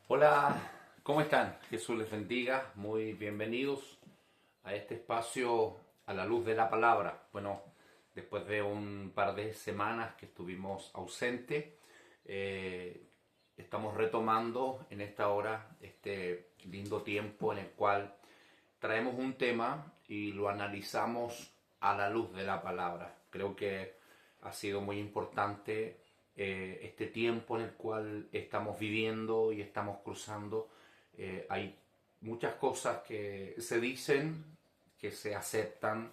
Hola, ¿cómo están? Jesús les bendiga, muy bienvenidos a este espacio a la luz de la palabra. Bueno, después de un par de semanas que estuvimos ausentes, eh, estamos retomando en esta hora este lindo tiempo en el cual traemos un tema y lo analizamos a la luz de la palabra. Creo que ha sido muy importante este tiempo en el cual estamos viviendo y estamos cruzando. Hay muchas cosas que se dicen, que se aceptan,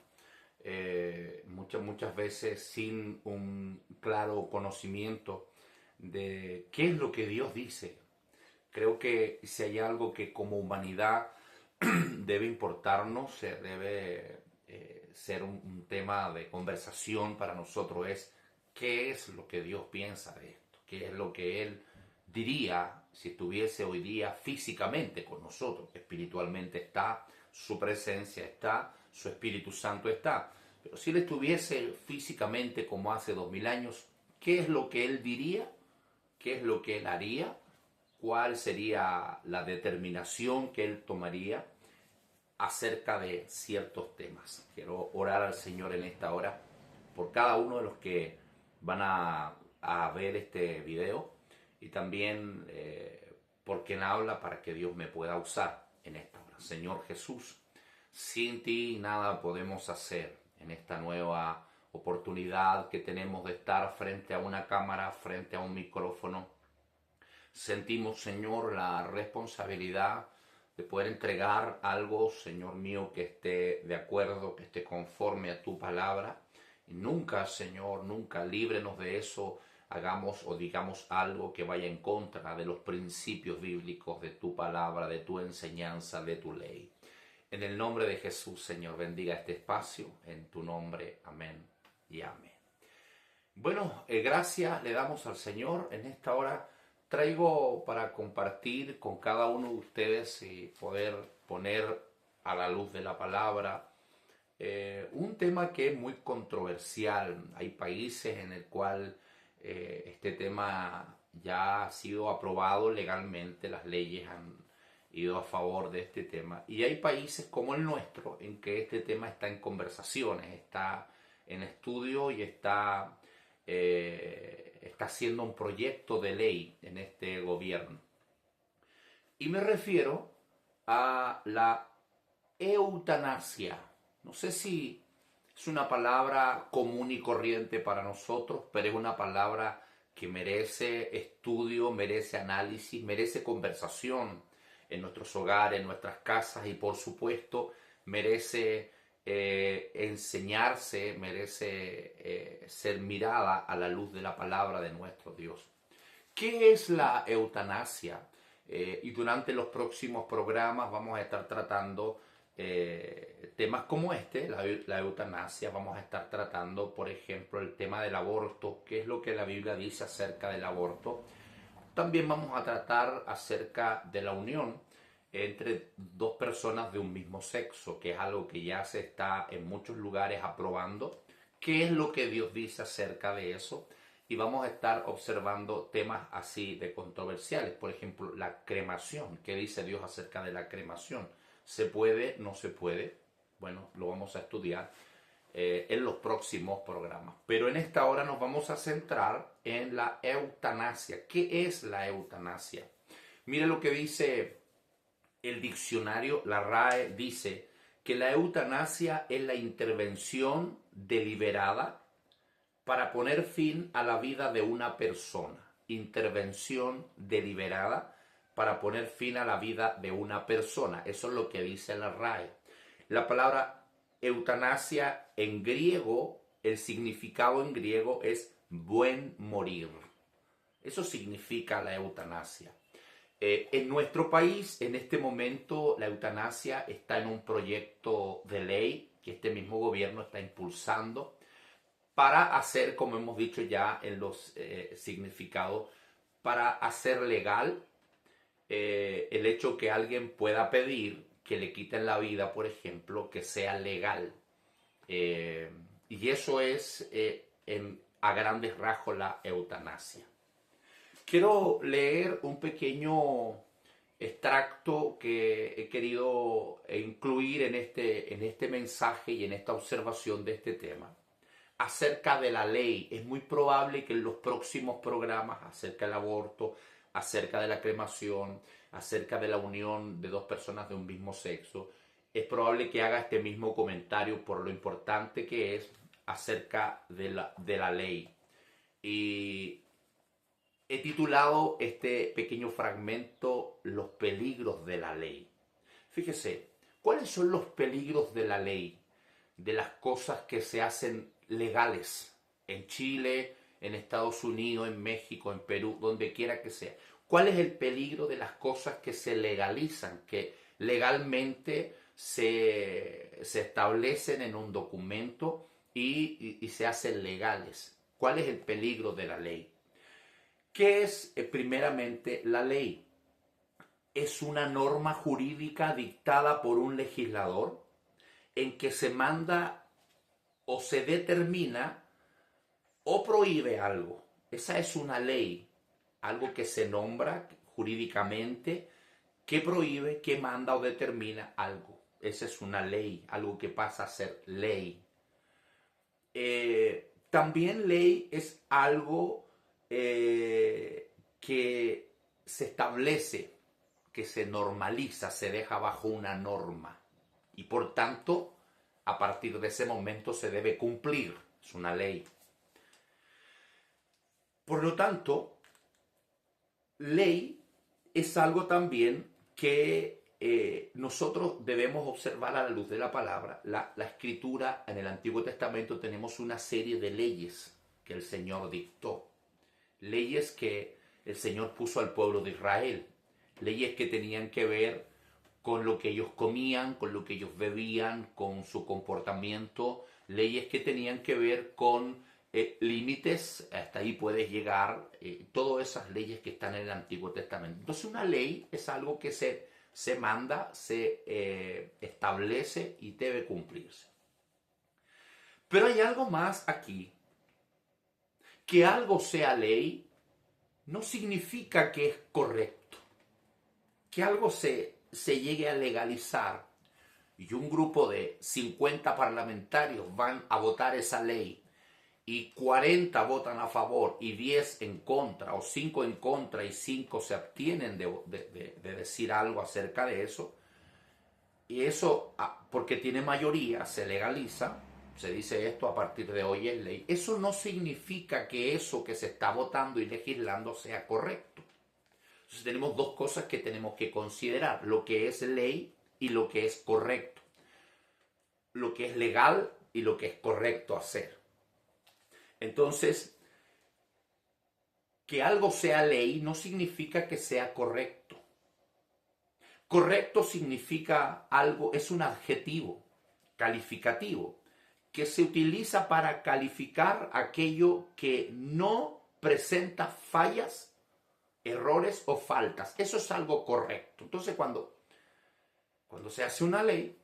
muchas veces sin un claro conocimiento de qué es lo que Dios dice. Creo que si hay algo que como humanidad debe importarnos, debe ser un tema de conversación para nosotros, es qué es lo que Dios piensa de esto, qué es lo que Él diría si estuviese hoy día físicamente con nosotros, espiritualmente está, su presencia está, su Espíritu Santo está, pero si Él estuviese físicamente como hace 2000 años, ¿qué es lo que Él diría? ¿Qué es lo que Él haría? ¿Cuál sería la determinación que Él tomaría acerca de ciertos temas? Quiero orar al Señor en esta hora por cada uno de los que van a ver este video y también por quien habla para que Dios me pueda usar en esta hora. Señor Jesús, sin ti nada podemos hacer en esta nueva oportunidad que tenemos de estar frente a una cámara, frente a un micrófono. Sentimos, Señor, la responsabilidad de poder entregar algo, Señor mío, que esté de acuerdo, que esté conforme a tu palabra. Y nunca, Señor, nunca líbrenos de eso, hagamos o digamos algo que vaya en contra de los principios bíblicos de tu palabra, de tu enseñanza, de tu ley. En el nombre de Jesús, Señor, bendiga este espacio, en tu nombre, amén y amén. Bueno, gracias le damos al Señor. En esta hora traigo para compartir con cada uno de ustedes y poder poner a la luz de la palabra un tema que es muy controversial. Hay países en el cual este tema ya ha sido aprobado legalmente, las leyes han ido a favor de este tema. Y hay países como el nuestro en que este tema está en conversaciones, está en estudio y está haciendo un proyecto de ley en este gobierno. Y me refiero a la eutanasia. No sé si es una palabra común y corriente para nosotros, pero es una palabra que merece estudio, merece análisis, merece conversación en nuestros hogares, en nuestras casas y por supuesto merece enseñarse, merece ser mirada a la luz de la palabra de nuestro Dios. ¿Qué es la eutanasia? Y durante los próximos programas vamos a estar tratando temas como este, la eutanasia. Vamos a estar tratando, por ejemplo, el tema del aborto, qué es lo que la Biblia dice acerca del aborto. También vamos a tratar acerca de la unión entre dos personas de un mismo sexo, que es algo que ya se está en muchos lugares aprobando. ¿Qué es lo que Dios dice acerca de eso? Y vamos a estar observando temas así de controversiales. Por ejemplo, la cremación. ¿Qué dice Dios acerca de la cremación? ¿Se puede? ¿No se puede? Bueno, lo vamos a estudiar en los próximos programas. Pero en esta hora nos vamos a centrar en la eutanasia. ¿Qué es la eutanasia? Mire lo que dice el diccionario, la RAE dice que la eutanasia es la intervención deliberada para poner fin a la vida de una persona. Intervención deliberada para poner fin a la vida de una persona. Eso es lo que dice la RAE. La palabra eutanasia en griego, el significado en griego es buen morir. Eso significa la eutanasia. En nuestro país, en este momento, la eutanasia está en un proyecto de ley que este mismo gobierno está impulsando para hacer, como hemos dicho ya en los significados, para hacer legal el hecho que alguien pueda pedir que le quiten la vida, por ejemplo, que sea legal. Eh, y eso es a grandes rasgos la eutanasia. Quiero leer un pequeño extracto que he querido incluir en este mensaje y en esta observación de este tema. Acerca de la ley, es muy probable que en los próximos programas acerca del aborto, acerca de la cremación, acerca de la unión de dos personas de un mismo sexo, es probable que haga este mismo comentario por lo importante que es acerca de la ley. Y he titulado este pequeño fragmento Los peligros de la ley. Fíjese, ¿cuáles son los peligros de la ley? De las cosas que se hacen legales en Chile, en Estados Unidos, en México, en Perú, donde quiera que sea. ¿Cuál es el peligro de las cosas que se legalizan, que legalmente se establecen en un documento y se hacen legales? ¿Cuál es el peligro de la ley? ¿Qué es primeramente la ley? Es una norma jurídica dictada por un legislador en que se manda o se determina o prohíbe algo. Esa es una ley, algo que se nombra jurídicamente, que prohíbe, que manda o determina algo. Esa es una ley, algo que pasa a ser ley. También ley es algo que se establece, que se normaliza, se deja bajo una norma. Y por tanto, a partir de ese momento se debe cumplir. Es una ley. Por lo tanto, ley es algo también que nosotros debemos observar a la luz de la palabra. La escritura, en el Antiguo Testamento tenemos una serie de leyes que el Señor dictó. Leyes que el Señor puso al pueblo de Israel. Leyes que tenían que ver con lo que ellos comían, con lo que ellos bebían, con su comportamiento. Leyes que tenían que ver con límites, hasta ahí puedes llegar, todas esas leyes que están en el Antiguo Testamento. Entonces una ley es algo que se manda, se establece y debe cumplirse. Pero hay algo más aquí. Que algo sea ley no significa que es correcto. Que algo se llegue a legalizar y un grupo de 50 parlamentarios van a votar esa ley y 40 votan a favor y 10 en contra, o 5 en contra y 5 se abstienen de decir algo acerca de eso, y eso, porque tiene mayoría, se legaliza, se dice esto a partir de hoy es ley. Eso no significa que eso que se está votando y legislando sea correcto. Entonces tenemos dos cosas que tenemos que considerar, lo que es ley y lo que es correcto, lo que es legal y lo que es correcto hacer. Entonces, que algo sea ley no significa que sea correcto. Correcto significa algo, es un adjetivo calificativo que se utiliza para calificar aquello que no presenta fallas, errores o faltas. Eso es algo correcto. Entonces, cuando se hace una ley,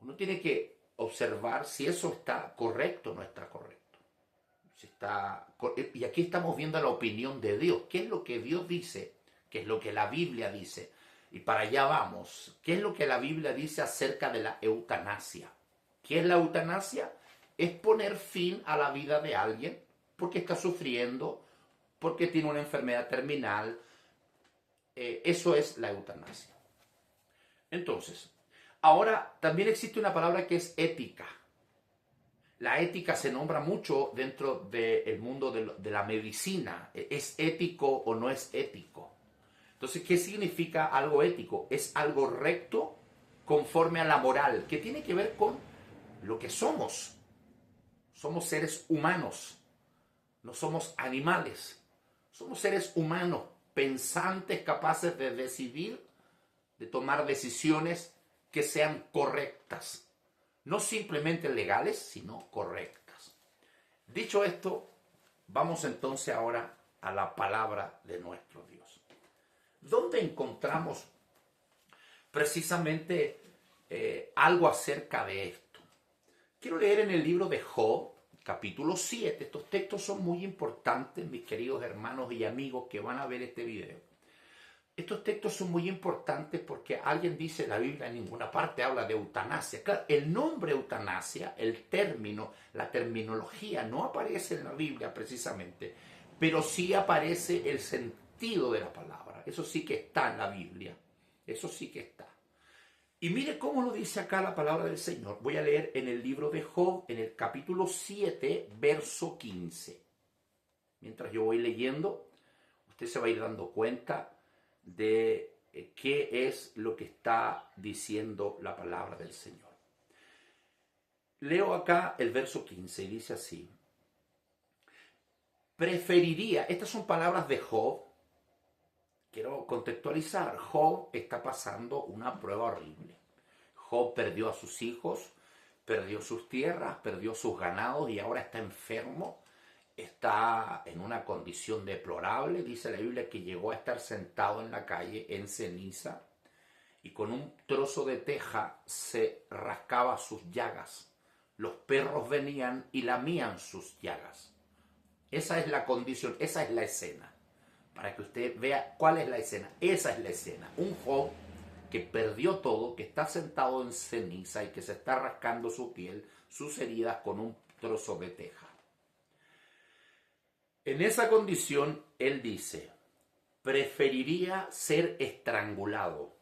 uno tiene que observar si eso está correcto o no está correcto. Y aquí estamos viendo la opinión de Dios. ¿Qué es lo que Dios dice? ¿Qué es lo que la Biblia dice? Y para allá vamos. ¿Qué es lo que la Biblia dice acerca de la eutanasia? ¿Qué es la eutanasia? Es poner fin a la vida de alguien porque está sufriendo, porque tiene una enfermedad terminal. Eso es la eutanasia. Entonces, ahora también existe una palabra que es ética. La ética se nombra mucho dentro del mundo de la medicina. ¿Es ético o no es ético? Entonces, ¿qué significa algo ético? Es algo recto conforme a la moral, que tiene que ver con lo que somos. Somos seres humanos, no somos animales. Somos seres humanos, pensantes, capaces de decidir, de tomar decisiones que sean correctas. No simplemente legales, sino correctas. Dicho esto, vamos entonces ahora a la palabra de nuestro Dios. ¿Dónde encontramos precisamente algo acerca de esto? Quiero leer en el libro de Job, capítulo 7. Estos textos son muy importantes, mis queridos hermanos y amigos que van a ver este video. estos textos son muy importantes porque alguien dice la Biblia en ninguna parte habla de eutanasia. Claro, el nombre eutanasia, el término, la terminología no aparece en la Biblia precisamente, pero sí aparece el sentido de la palabra. Eso sí que está en la Biblia. Eso sí que está. Y mire cómo lo dice acá la palabra del Señor. Voy a leer en el libro de Job, en el capítulo 7, verso 15. Mientras yo voy leyendo, usted se va a ir dando cuenta de qué es lo que está diciendo la palabra del Señor. Leo acá el verso 15 y dice así: preferiría, estas son palabras de Job, quiero contextualizar, Job está pasando una prueba horrible. Job perdió a sus hijos, perdió sus tierras, perdió sus ganados y ahora está enfermo. Está en una condición deplorable. Dice la Biblia que llegó a estar sentado en la calle en ceniza y con un trozo de teja se rascaba sus llagas. Los perros venían y lamían sus llagas. Esa es la condición, esa es la escena. Para que usted vea cuál es la escena. Esa es la escena. Un Job que perdió todo, que está sentado en ceniza y que se está rascando su piel, sus heridas con un trozo de teja. En esa condición, él dice, preferiría ser estrangulado.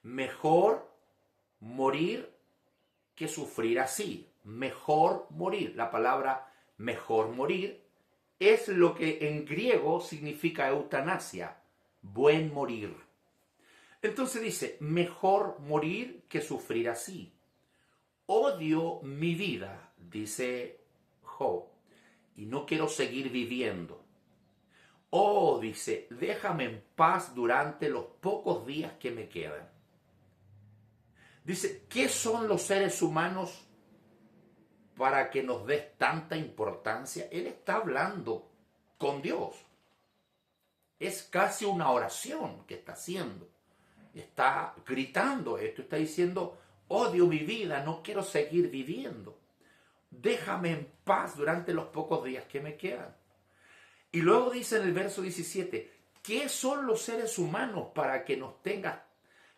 Mejor morir que sufrir así. Mejor morir. La palabra mejor morir es lo que en griego significa eutanasia. Buen morir. Entonces dice, mejor morir que sufrir así. Odio mi vida, dice Job, y no quiero seguir viviendo. Oh, dice, déjame en paz durante los pocos días que me quedan. Dice, ¿qué son los seres humanos para que nos des tanta importancia? Él está hablando con Dios. Es casi una oración que está haciendo. Está gritando esto, está diciendo, odio mi vida, no quiero seguir viviendo. Déjame en paz durante los pocos días que me quedan. Y luego dice en el verso 17, ¿qué son los seres humanos para que nos tengas,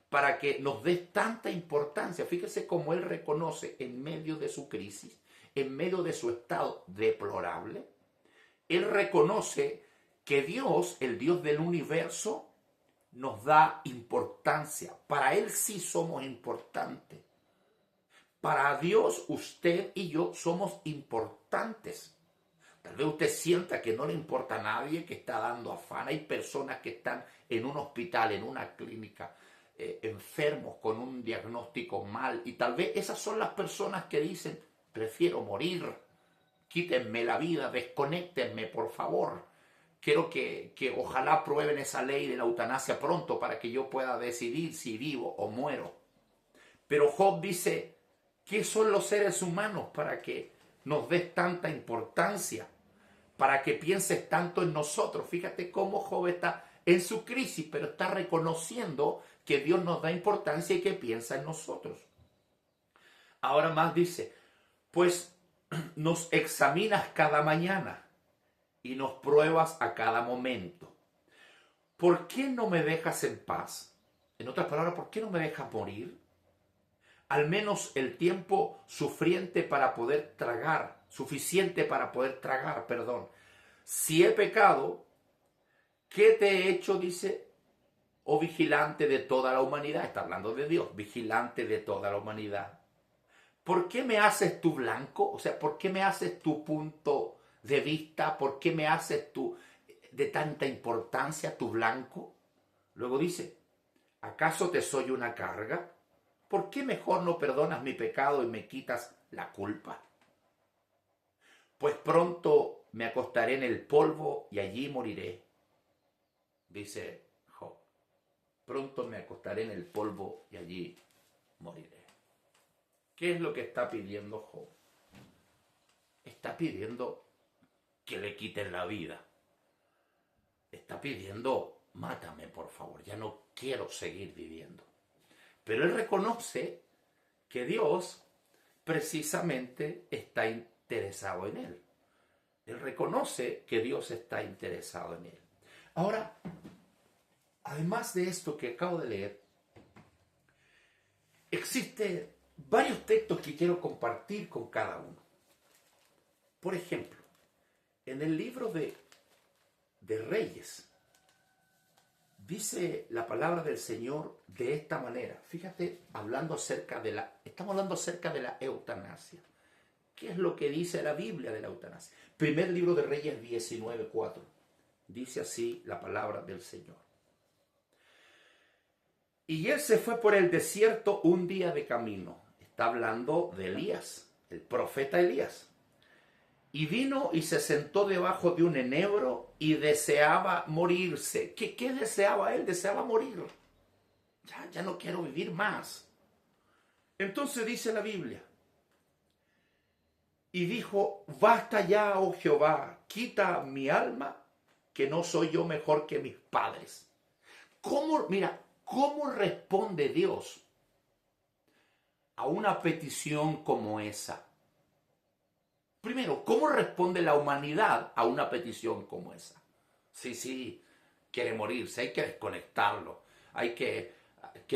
para que nos des tanta importancia? Fíjese cómo él reconoce en medio de su crisis, en medio de su estado deplorable, él reconoce que Dios, el Dios del universo, nos da importancia. Para él sí somos importantes. Para Dios, usted y yo somos importantes. Tal vez usted sienta que no le importa a nadie, que está dando afán. Hay personas que están en un hospital, en una clínica, enfermos con un diagnóstico mal. Y tal vez esas son las personas que dicen, prefiero morir. Quítenme la vida, desconéctenme, por favor. Quiero que ojalá aprueben esa ley de la eutanasia pronto para que yo pueda decidir si vivo o muero. Pero Job dice, ¿qué son los seres humanos para que nos des tanta importancia? Para que pienses tanto en nosotros. Fíjate cómo Job está en su crisis, pero está reconociendo que Dios nos da importancia y que piensa en nosotros. Ahora más dice, pues nos examinas cada mañana y nos pruebas a cada momento. ¿Por qué no me dejas en paz? En otras palabras, ¿por qué no me dejas morir? Al menos el tiempo suficiente para poder tragar. Si he pecado, ¿qué te he hecho? Dice, oh vigilante de toda la humanidad. Está hablando de Dios, vigilante de toda la humanidad. ¿Por qué me haces tu blanco? O sea, ¿por qué me haces tu punto de vista? ¿Por qué me haces tu de tanta importancia tu blanco? Luego dice, ¿acaso te soy una carga? ¿Por qué mejor no perdonas mi pecado y me quitas la culpa? Pues pronto me acostaré en el polvo y allí moriré, dice Job. Pronto me acostaré en el polvo y allí moriré. ¿Qué es lo que está pidiendo Job? Está pidiendo que le quiten la vida. Está pidiendo, mátame por favor, ya no quiero seguir viviendo. Pero él reconoce que Dios precisamente está interesado en él. Él reconoce que Dios está interesado en él. Ahora, además de esto que acabo de leer, existen varios textos que quiero compartir con cada uno. Por ejemplo, en el libro de Reyes, dice la palabra del Señor de esta manera. Fíjate, estamos hablando acerca de la eutanasia. ¿Qué es lo que dice la Biblia de la eutanasia? Primer libro de Reyes 19:4. Dice así la palabra del Señor. Y él se fue por el desierto un día de camino. Está hablando de Elías, el profeta Elías. Y vino y se sentó debajo de un enebro y deseaba morirse. ¿Qué deseaba él? Deseaba morir. Ya no quiero vivir más. Entonces dice la Biblia. Y dijo, basta ya, oh Jehová, quita mi alma, que no soy yo mejor que mis padres. ¿Cómo responde Dios a una petición como esa? Primero, ¿cómo responde la humanidad a una petición como esa? Sí, quiere morirse, hay que desconectarlo, hay que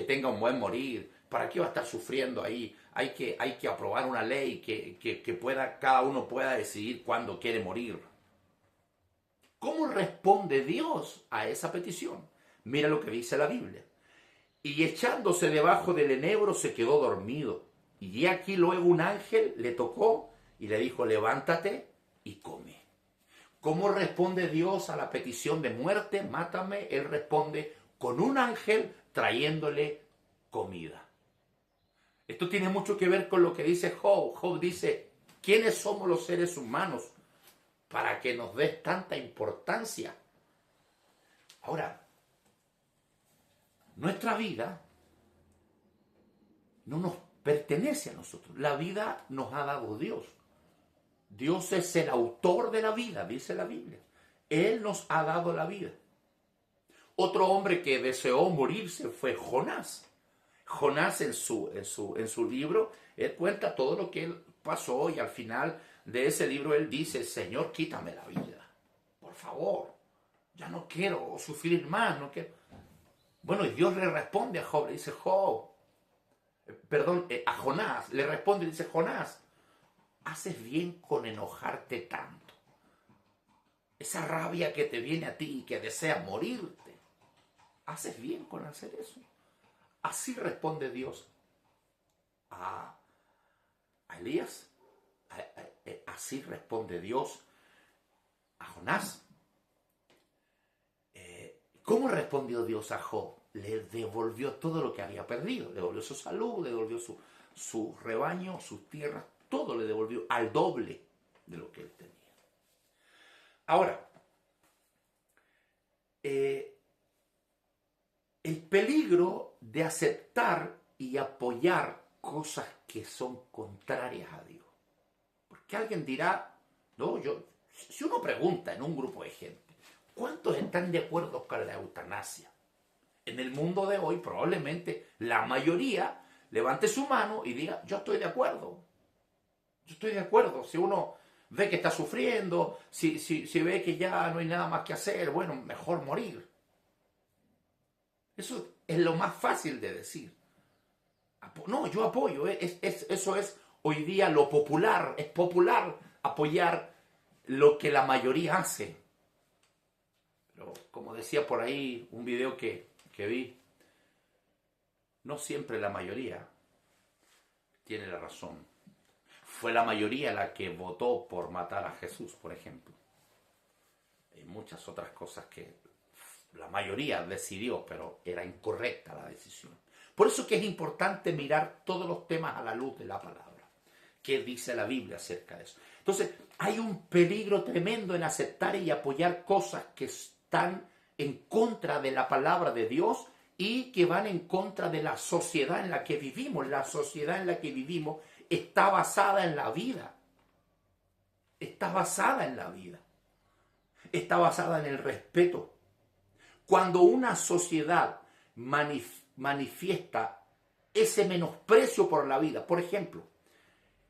tenga un buen morir. ¿Para qué va a estar sufriendo ahí? Hay que aprobar una ley que cada uno pueda decidir cuándo quiere morir. ¿Cómo responde Dios a esa petición? Mira lo que dice la Biblia. Y echándose debajo del enebro se quedó dormido. Y aquí luego un ángel le tocó y le dijo, levántate y come. ¿Cómo responde Dios a la petición de muerte? Mátame. Él responde con un ángel trayéndole comida. Esto tiene mucho que ver con lo que dice Job. Job dice, ¿quiénes somos los seres humanos para que nos des tanta importancia? Ahora, nuestra vida no nos pertenece a nosotros. La vida nos ha dado Dios. Dios es el autor de la vida, dice la Biblia. Él nos ha dado la vida. Otro hombre que deseó morirse fue Jonás. Jonás en su libro, él cuenta todo lo que él pasó y al final de ese libro él dice, Señor, quítame la vida. Por favor, ya no quiero sufrir más, no quiero. Bueno, y Dios le responde a Job, le dice, a Jonás, le responde y dice, Jonás, haces bien con enojarte tanto. Esa rabia que te viene a ti y que deseas morirte, haces bien con hacer eso. Así responde Dios a Elías. Así responde Dios a Jonás. ¿Cómo respondió Dios a Job? Le devolvió todo lo que había perdido. Le devolvió su salud, le devolvió su rebaño, sus tierras. Todo le devolvió al doble de lo que él tenía. Ahora, el peligro de aceptar y apoyar cosas que son contrarias a Dios. Porque alguien dirá, si uno pregunta en un grupo de gente, ¿cuántos están de acuerdo con la eutanasia? En el mundo de hoy probablemente la mayoría levante su mano y diga, yo estoy de acuerdo. Yo estoy de acuerdo. Si uno ve que está sufriendo, si ve que ya no hay nada más que hacer, bueno, mejor morir. Eso es lo más fácil de decir. No, yo apoyo. Eso es hoy día lo popular. Es popular apoyar lo que la mayoría hace. Pero como decía por ahí un video que vi, no siempre la mayoría tiene la razón. Fue la mayoría la que votó por matar a Jesús, por ejemplo. Hay muchas otras cosas que la mayoría decidió, pero era incorrecta la decisión. Por eso que es importante mirar todos los temas a la luz de la palabra. ¿Qué dice la Biblia acerca de eso? Entonces, hay un peligro tremendo en aceptar y apoyar cosas que están en contra de la palabra de Dios y que van en contra de la sociedad en la que vivimos. La sociedad en la que vivimos está basada en la vida. Está basada en la vida. Está basada en el respeto. Cuando una sociedad manifiesta ese menosprecio por la vida, por ejemplo,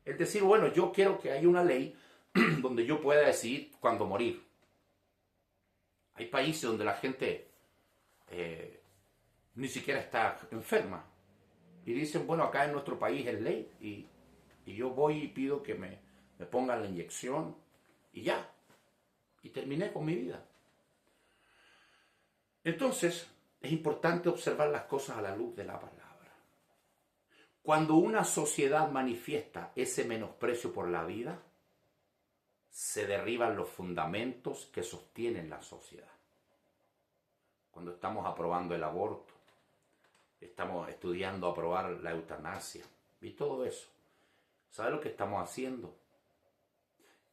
es decir, bueno, yo quiero que haya una ley donde yo pueda decidir cuándo morir. Hay países donde la gente ni siquiera está enferma. Y dicen, bueno, acá en nuestro país es ley y yo voy y pido que me pongan la inyección y ya. Y terminé con mi vida. Entonces, es importante observar las cosas a la luz de la palabra. Cuando una sociedad manifiesta ese menosprecio por la vida, se derriban los fundamentos que sostienen la sociedad. Cuando estamos aprobando el aborto, estamos estudiando aprobar la eutanasia y todo eso, ¿sabe lo que estamos haciendo?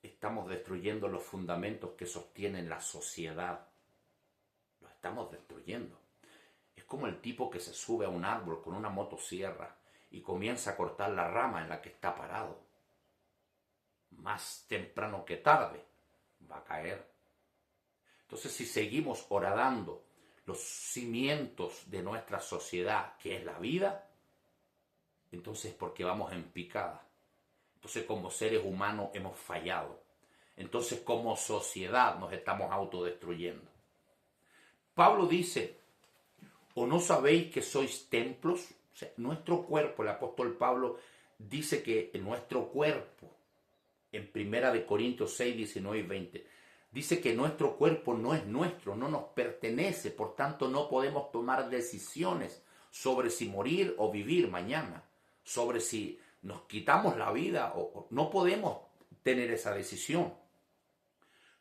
Estamos destruyendo los fundamentos que sostienen la sociedad. Los estamos destruyendo. Es como el tipo que se sube a un árbol con una motosierra y comienza a cortar la rama en la que está parado. Más temprano que tarde va a caer. Entonces, si seguimos horadando los cimientos de nuestra sociedad, que es la vida, entonces porque vamos en picada. Entonces, como seres humanos hemos fallado. Entonces, como sociedad nos estamos autodestruyendo. Pablo dice, ¿o no sabéis que sois templos? O sea, nuestro cuerpo, el apóstol Pablo dice que nuestro cuerpo, en 1 Corintios 6, 19 y 20, dice que nuestro cuerpo no es nuestro, no nos pertenece, por tanto no podemos tomar decisiones sobre si morir o vivir mañana, sobre si nos quitamos la vida o no podemos tener esa decisión.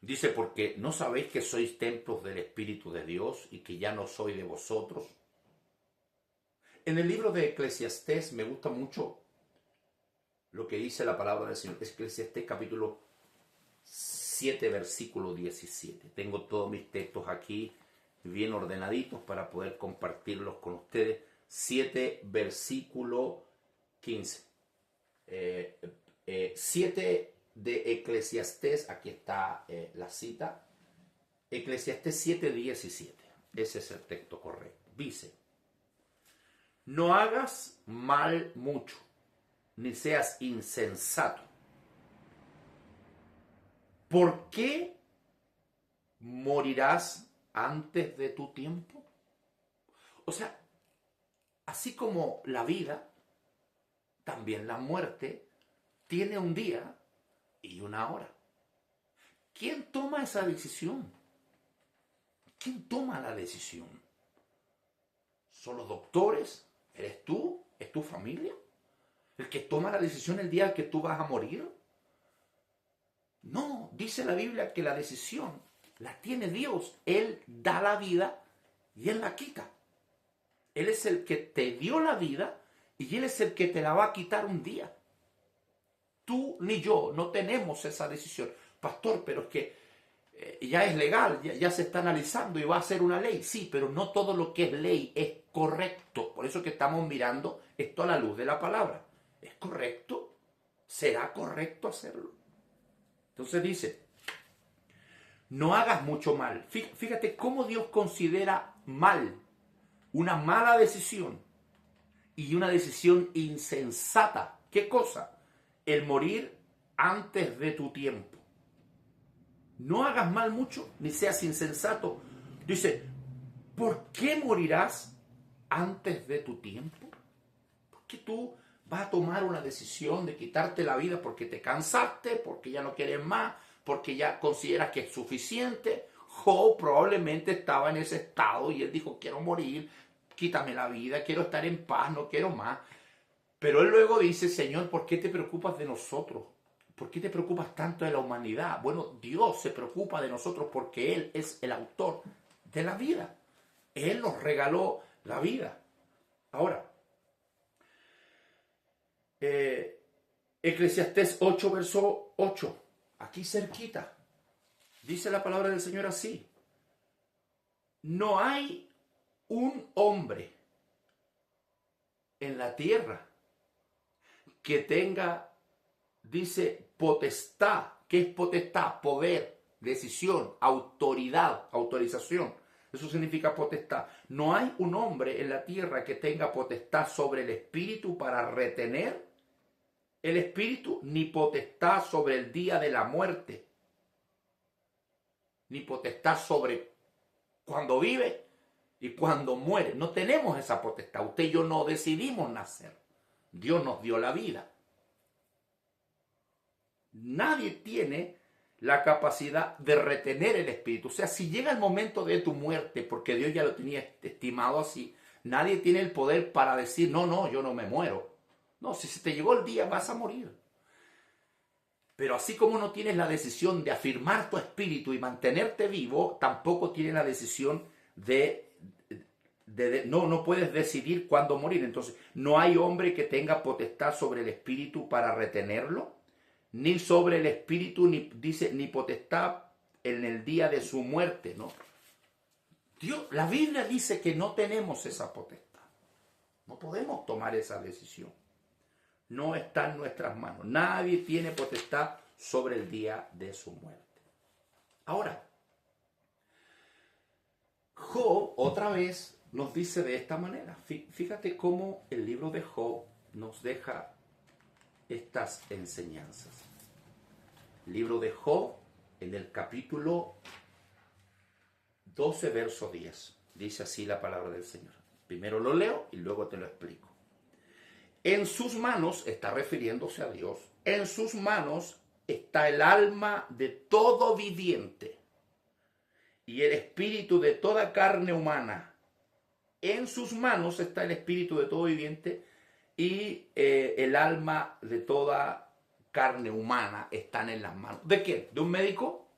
Dice, porque no sabéis que sois templos del Espíritu de Dios y que ya no soy de vosotros. En el libro de Eclesiastés me gusta mucho lo que dice la palabra del Señor. Eclesiastés capítulo 7, versículo 17. Tengo todos mis textos aquí bien ordenaditos para poder compartirlos con ustedes. 7, versículo 15. 7 de Eclesiastés, aquí está la cita. Eclesiastés 7, 17. Ese es el texto correcto. Dice, no hagas mal mucho, ni seas insensato. ¿Por qué morirás antes de tu tiempo? O sea, así como la vida, también la muerte tiene un día y una hora. ¿Quién toma esa decisión? ¿Quién toma la decisión? ¿Son los doctores? ¿Eres tú? ¿Es tu familia? ¿El que toma la decisión el día que tú vas a morir? No, dice la Biblia que la decisión la tiene Dios. Él da la vida y Él la quita. Él es el que te dio la vida y Él es el que te la va a quitar un día. Tú ni yo no tenemos esa decisión. Pastor, pero es que ya es legal, ya se está analizando y va a ser una ley. Sí, pero no todo lo que es ley es correcto. Por eso que estamos mirando esto a la luz de la palabra. ¿Es correcto? ¿Será correcto hacerlo? Entonces dice, no hagas mucho mal. Fíjate cómo Dios considera mal una mala decisión y una decisión insensata. ¿Qué cosa? El morir antes de tu tiempo. No hagas mal mucho, ni seas insensato. Dice, ¿por qué morirás antes de tu tiempo? ¿Por qué tú vas a tomar una decisión de quitarte la vida porque te cansaste, porque ya no quieres más, porque ya consideras que es suficiente? Job probablemente estaba en ese estado y él dijo, quiero morir, quítame la vida, quiero estar en paz, no quiero más. Pero él luego dice, Señor, ¿por qué te preocupas de nosotros? ¿Por qué te preocupas tanto de la humanidad? Bueno, Dios se preocupa de nosotros porque Él es el autor de la vida. Él nos regaló la vida. Ahora, Eclesiastés 8, verso 8, aquí cerquita, dice la palabra del Señor así. No hay un hombre en la tierra que tenga, dice, potestad. ¿Qué es potestad? Poder, decisión, autoridad, autorización. Eso significa potestad. No hay un hombre en la tierra que tenga potestad sobre el espíritu para retener el espíritu, ni potestad sobre el día de la muerte, ni potestad sobre cuando vive, Y cuando muere, no tenemos esa potestad. Usted y yo no decidimos nacer. Dios nos dio la vida. Nadie tiene la capacidad de retener el espíritu. O sea, si llega el momento de tu muerte, porque Dios ya lo tenía estimado así, nadie tiene el poder para decir, no, yo no me muero. No, si se te llegó el día, vas a morir. Pero así como no tienes la decisión de afirmar tu espíritu y mantenerte vivo, tampoco tienes la decisión no puedes decidir cuándo morir. Entonces, no hay hombre que tenga potestad sobre el espíritu para retenerlo, ni sobre el espíritu, ni potestad en el día de su muerte, ¿no? La Biblia dice que no tenemos esa potestad. No podemos tomar esa decisión. No está en nuestras manos. Nadie tiene potestad sobre el día de su muerte. Ahora, Job otra vez nos dice de esta manera. Fíjate cómo el libro de Job nos deja estas enseñanzas. El libro de Job, en el capítulo 12, verso 10, dice así la palabra del Señor. Primero lo leo y luego te lo explico. En sus manos, está refiriéndose a Dios, en sus manos está el alma de todo viviente y el espíritu de toda carne humana. En sus manos está el espíritu de todo viviente y el alma de toda carne humana están en las manos. ¿De quién? ¿De un médico?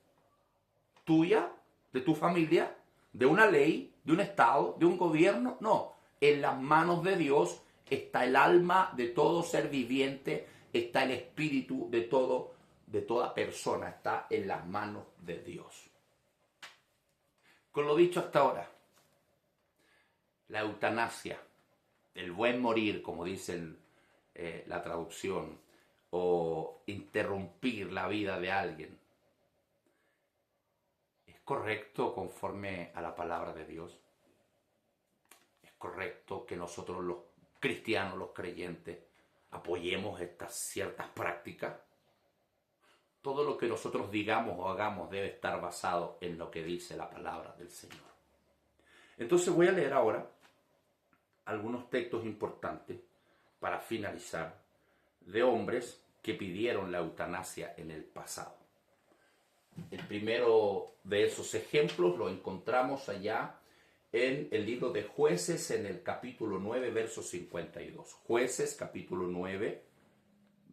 ¿Tuya? ¿De tu familia? ¿De una ley? ¿De un estado? ¿De un gobierno? No. En las manos de Dios está el alma de todo ser viviente, está el espíritu de toda persona, está en las manos de Dios. Con lo dicho hasta ahora, la eutanasia, el buen morir, como dice la traducción, o interrumpir la vida de alguien, ¿es correcto conforme a la palabra de Dios? ¿Es correcto que nosotros los cristianos, los creyentes, apoyemos estas ciertas prácticas? Todo lo que nosotros digamos o hagamos debe estar basado en lo que dice la palabra del Señor. Entonces voy a leer ahora algunos textos importantes para finalizar de hombres que pidieron la eutanasia en el pasado. El primero de esos ejemplos lo encontramos allá en el libro de Jueces, en el capítulo 9, verso 52. Jueces, capítulo 9,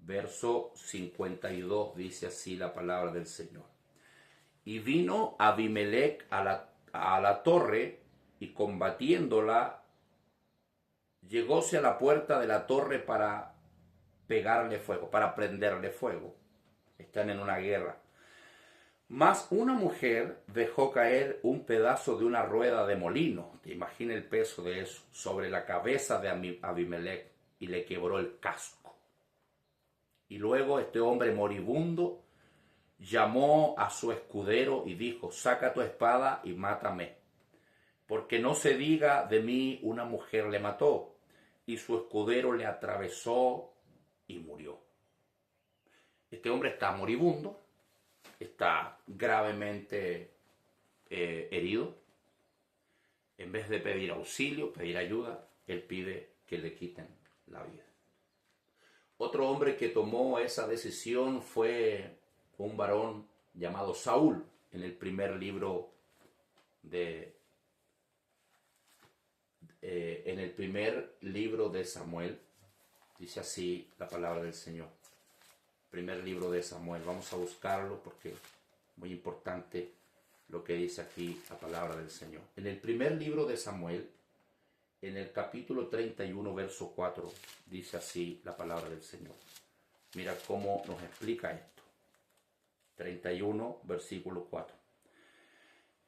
verso 52, dice así la palabra del Señor. Y vino Abimelech a la torre, y combatiéndola, llegóse a la puerta de la torre para pegarle fuego, para prenderle fuego. Están en una guerra. Mas una mujer dejó caer un pedazo de una rueda de molino, te imaginas el peso de eso, sobre la cabeza de Abimelech, y le quebró el casco. Y luego este hombre moribundo llamó a su escudero y dijo: saca tu espada y mátame, porque no se diga de mí una mujer le mató. Y su escudero le atravesó y murió. Este hombre está moribundo, está gravemente herido. En vez de pedir auxilio, pedir ayuda, él pide que le quiten la vida. Otro hombre que tomó esa decisión fue un varón llamado Saúl, en el primer libro de Samuel. Dice así la palabra del Señor. Primer libro de Samuel. Vamos a buscarlo porque es muy importante lo que dice aquí la palabra del Señor. En el primer libro de Samuel, en el capítulo 31, verso 4, dice así la palabra del Señor. Mira cómo nos explica esto. 31, versículo 4.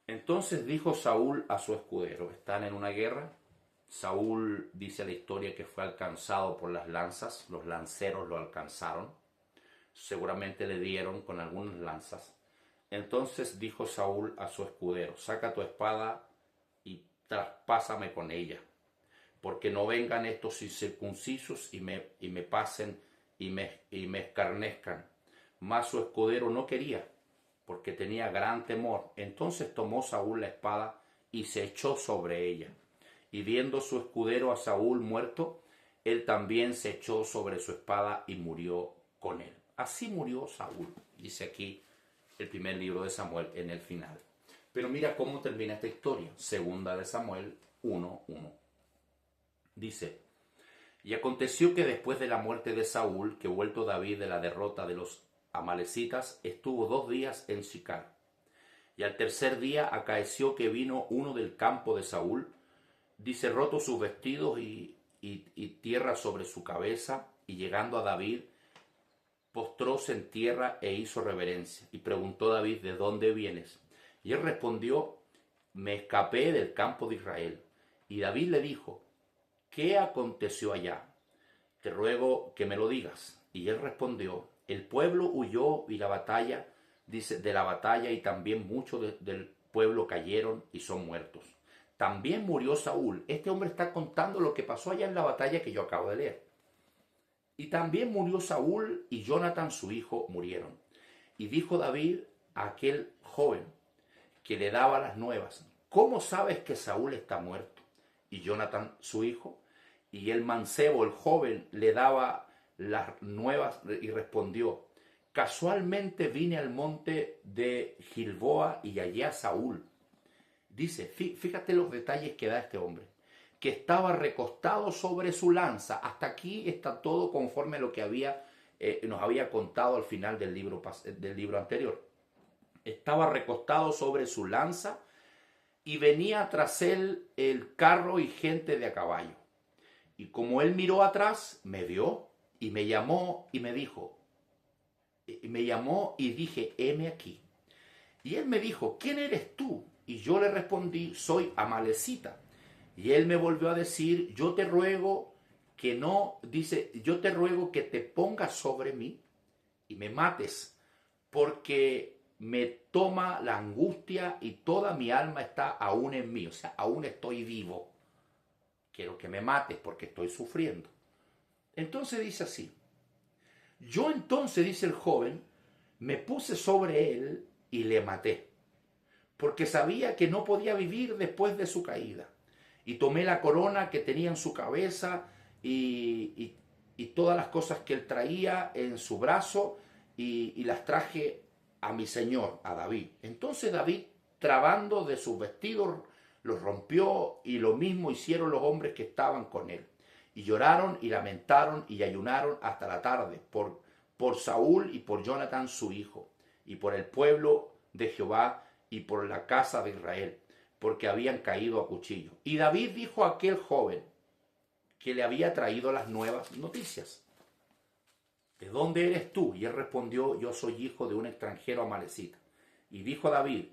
Entonces dijo Saúl a su escudero, están en una guerra. Saúl, dice la historia, que fue alcanzado por las lanzas, los lanceros lo alcanzaron, seguramente le dieron con algunas lanzas. Entonces dijo Saúl a su escudero: saca tu espada y traspásame con ella, porque no vengan estos incircuncisos y me pasen y me escarnezcan. Mas su escudero no quería, porque tenía gran temor. Entonces tomó Saúl la espada y se echó sobre ella. Y viendo su escudero a Saúl muerto, él también se echó sobre su espada y murió con él. Así murió Saúl, dice aquí el primer libro de Samuel en el final. Pero mira cómo termina esta historia. Segunda de Samuel 1:1. Dice: y aconteció que después de la muerte de Saúl, que vuelto David de la derrota de los amalecitas, estuvo 2 días en Sicar. Y al tercer día acaeció que vino uno del campo de Saúl, dice, roto sus vestidos y tierra sobre su cabeza, y llegando a David, postróse en tierra e hizo reverencia. Y preguntó David: ¿de dónde vienes? Y él respondió: me escapé del campo de Israel. Y David le dijo: ¿qué aconteció allá? Te ruego que me lo digas. Y él respondió: el pueblo huyó y la batalla, dice, de la batalla, y también muchos del pueblo cayeron y son muertos. También murió Saúl. Este hombre está contando lo que pasó allá en la batalla que yo acabo de leer. Y también murió Saúl y Jonathan su hijo murieron. Y dijo David a aquel joven que le daba las nuevas: ¿cómo sabes que Saúl está muerto y Jonathan su hijo? Y el mancebo, el joven, le daba las nuevas y respondió: casualmente vine al monte de Gilboa y hallé a Saúl. Dice, fíjate los detalles que da este hombre, que estaba recostado sobre su lanza. Hasta aquí está todo conforme a lo que nos había contado al final del libro anterior. Estaba recostado sobre su lanza y venía tras él el carro y gente de a caballo. Y como él miró atrás, me vio y me llamó y me dijo, me llamó y dije: heme aquí. Y él me dijo: ¿quién eres tú? Y yo le respondí: soy amalecita. Y él me volvió a decir: yo te ruego que no, dice, yo te ruego que te pongas sobre mí y me mates, porque me toma la angustia y toda mi alma está aún en mí, o sea, aún estoy vivo. Quiero que me mates porque estoy sufriendo. Entonces dice así: yo entonces, dice el joven, me puse sobre él y le maté, porque sabía que no podía vivir después de su caída. Y tomé la corona que tenía en su cabeza y todas las cosas que él traía en su brazo y las traje a mi señor, a David. Entonces David, trabando de sus vestidos, los rompió, y lo mismo hicieron los hombres que estaban con él. Y lloraron y lamentaron y ayunaron hasta la tarde por Saúl y por Jonathan su hijo, y por el pueblo de Jehová y por la casa de Israel, porque habían caído a cuchillo. Y David dijo a aquel joven que le había traído las nuevas noticias: ¿de dónde eres tú? Y él respondió: yo soy hijo de un extranjero amalecita. Y dijo David: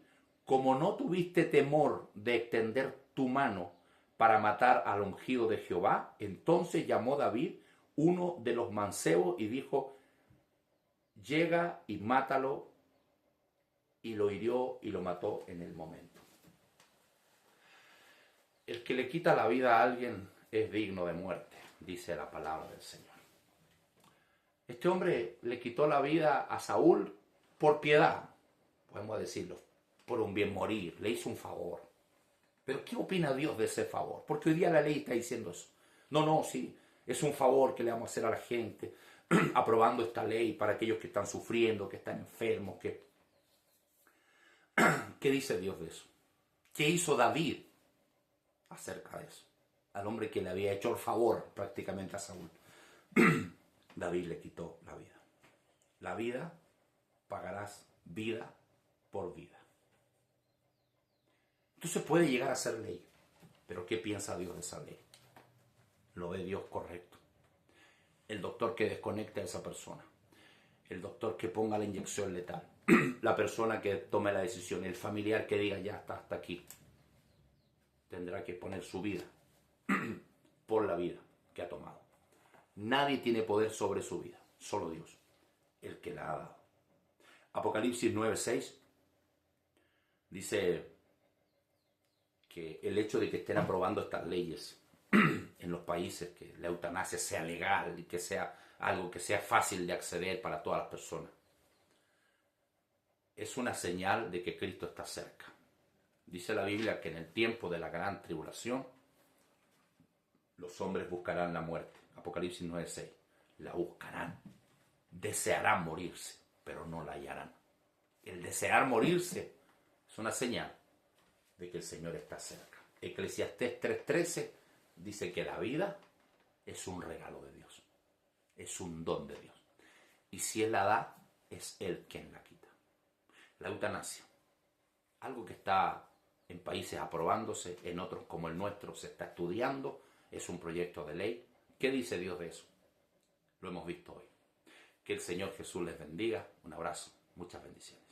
como no tuviste temor de extender tu mano para matar al ungido de Jehová, entonces llamó David uno de los mancebos y dijo: llega y mátalo. Y lo hirió y lo mató en el momento. El que le quita la vida a alguien es digno de muerte, dice la palabra del Señor. Este hombre le quitó la vida a Saúl por piedad, podemos decirlo, por un bien morir, le hizo un favor. Pero ¿qué opina Dios de ese favor? Porque hoy día la ley está diciendo eso. No, sí, es un favor que le vamos a hacer a la gente, aprobando esta ley para aquellos que están sufriendo, que están enfermos. ¿Qué dice Dios de eso? ¿Qué hizo David acerca de eso? Al hombre que le había hecho el favor prácticamente a Saúl. David le quitó la vida. La vida, pagarás vida por vida. Entonces puede llegar a ser ley. Pero ¿qué piensa Dios de esa ley? ¿Lo ve Dios correcto? El doctor que desconecte a esa persona. El doctor que ponga la inyección letal. La persona que tome la decisión. El familiar que diga: ya está, hasta aquí. Tendrá que poner su vida por la vida que ha tomado. Nadie tiene poder sobre su vida, solo Dios, el que la ha dado. Apocalipsis 9:6 dice que el hecho de que estén aprobando estas leyes en los países, que la eutanasia sea legal y que sea algo que sea fácil de acceder para todas las personas, es una señal de que Cristo está cerca. Dice la Biblia que en el tiempo de la gran tribulación los hombres buscarán la muerte. Apocalipsis 9:6. La buscarán. Desearán morirse, pero no la hallarán. El desear morirse es una señal de que el Señor está cerca. Eclesiastés 3:13 dice que la vida es un regalo de Dios. Es un don de Dios. Y si Él la da, es Él quien la quita. La eutanasia. Algo que está en países aprobándose, en otros como el nuestro se está estudiando, es un proyecto de ley. ¿Qué dice Dios de eso? Lo hemos visto hoy. Que el Señor Jesús les bendiga. Un abrazo. Muchas bendiciones.